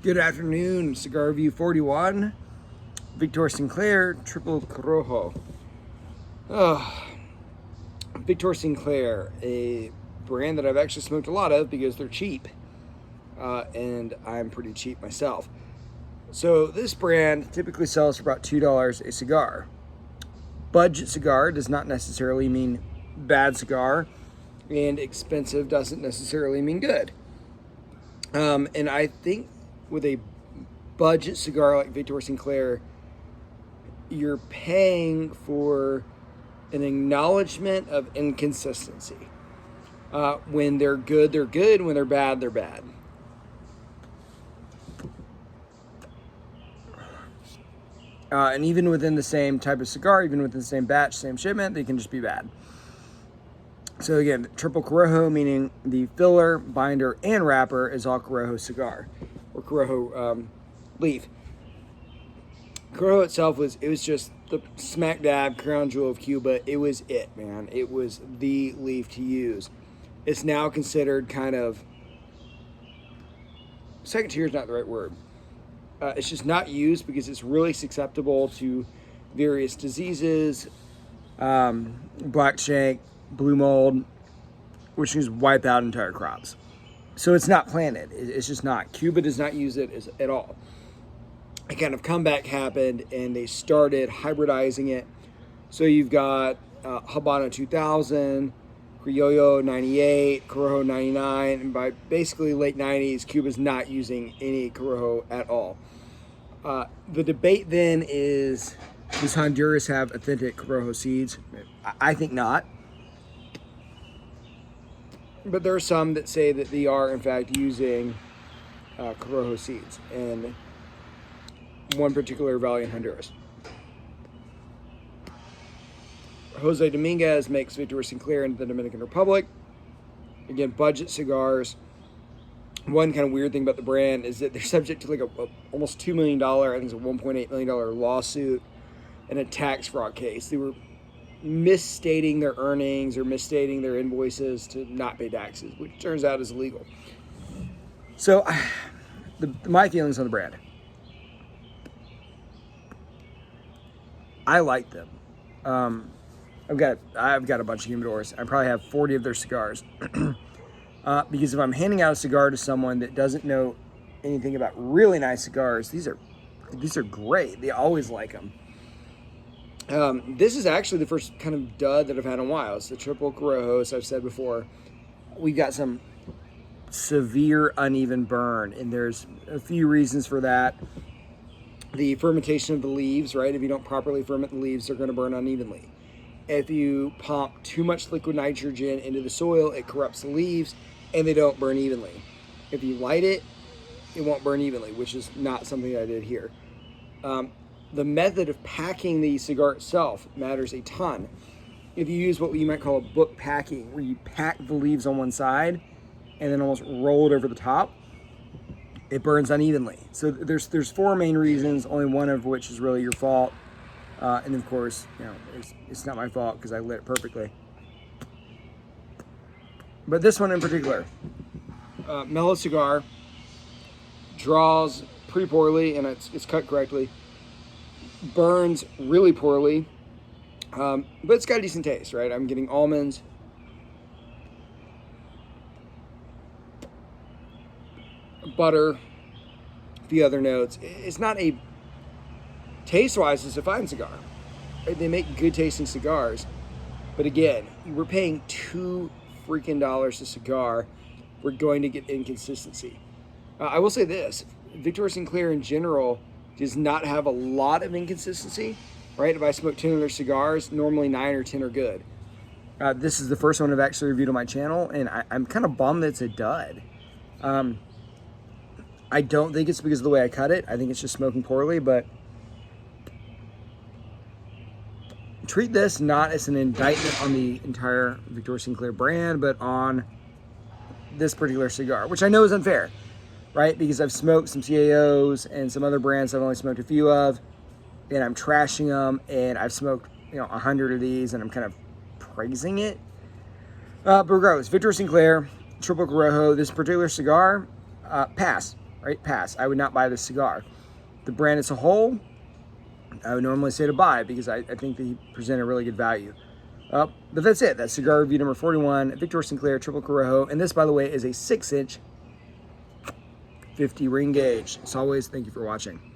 Good afternoon, Cigar Review 41, Victor Sinclair, Triple Corojo. Victor Sinclair, a brand that I've actually smoked a lot of because they're cheap, and I'm pretty cheap myself. So this brand typically sells for about $2 a cigar. Budget cigar does not necessarily mean bad cigar, and expensive doesn't necessarily mean good. And I think with a budget cigar like Victor Sinclair, you're paying for an acknowledgement of inconsistency. When they're good, they're good. When they're bad, they're bad. And even within the same type of cigar, even within the same batch, same shipment, they can just be bad. So again, Triple Corojo, meaning the filler, binder, and wrapper, is all Corojo cigar, or Corojo leaf. Corojo itself was just the smack dab crown jewel of Cuba. It was it, man. It was the leaf to use. It's now considered kind of, second tier is not the right word. It's just not used because it's really susceptible to various diseases, black shank, blue mold, which can just wipe out entire crops. So it's not planted. It's just not. Cuba does not use it at all. A kind of comeback happened, and they started hybridizing it. So you've got Habano 2000, Criollo 98, Corojo 99, and by basically late 90s, Cuba's not using any Corojo at all. The debate then is, does Honduras have authentic Corojo seeds? I think not. But there are some that say that they are, in fact, using Corojo seeds in one particular valley in Honduras. Jose Dominguez makes Victor Sinclair in the Dominican Republic. Again, budget cigars. One kind of weird thing about the brand is that they're subject to like a almost $2 million, I think it's a $1.8 million lawsuit and a tax fraud case. They were misstating their earnings or misstating their invoices to not pay taxes, which turns out is illegal. So my feelings on the brand. I like them. I've got a bunch of humidors. I probably have 40 of their cigars. Because if I'm handing out a cigar to someone that doesn't know anything about really nice cigars, these are great. They always like them. This is actually the first kind of dud that I've had in a while. It's the Triple Corojo, as I've said before. We got some severe uneven burn, and there's a few reasons for that. The fermentation of the leaves, right? If you don't properly ferment the leaves, they're going to burn unevenly. If you pump too much liquid nitrogen into the soil, it corrupts the leaves, and they don't burn evenly. If you light it, it won't burn evenly, which is not something I did here. The method of packing the cigar itself matters a ton. If you use what you might call a book packing, where you pack the leaves on one side and then almost roll it over the top, it burns unevenly. So there's four main reasons, only one of which is really your fault. And of course, it's not my fault because I lit it perfectly. But this one in particular, mellow cigar, draws pretty poorly, and it's cut correctly. Burns really poorly, but it's got a decent taste, right? I'm getting almonds, butter, a few other notes. It's not a, taste-wise, it's a fine cigar. They make good tasting cigars, but again, we're paying $2 freaking a cigar. We're going to get inconsistency. I will say this: Victor Sinclair in general does not have a lot of inconsistency, right? If I smoke 10 of their cigars, normally 9 or 10 are good. This is the first one I've actually reviewed on my channel, and I'm kind of bummed that it's a dud. I don't think it's because of the way I cut it. I think it's just smoking poorly, but treat this not as an indictment on the entire Victor Sinclair brand, but on this particular cigar, which I know is unfair, right? Because I've smoked some CAOs and some other brands I've only smoked a few of, and I'm trashing them, and I've smoked 100 of these, and I'm kind of praising it. But regardless, Victor Sinclair, Triple Corojo, this particular cigar, pass. right? Pass. I would not buy this cigar. The brand as a whole, I would normally say to buy because I think they present a really good value. But that's it. That's cigar review number 41, Victor Sinclair Triple Corojo. And this, by the way, is a 6-inch 50 ring gauge. As always, thank you for watching.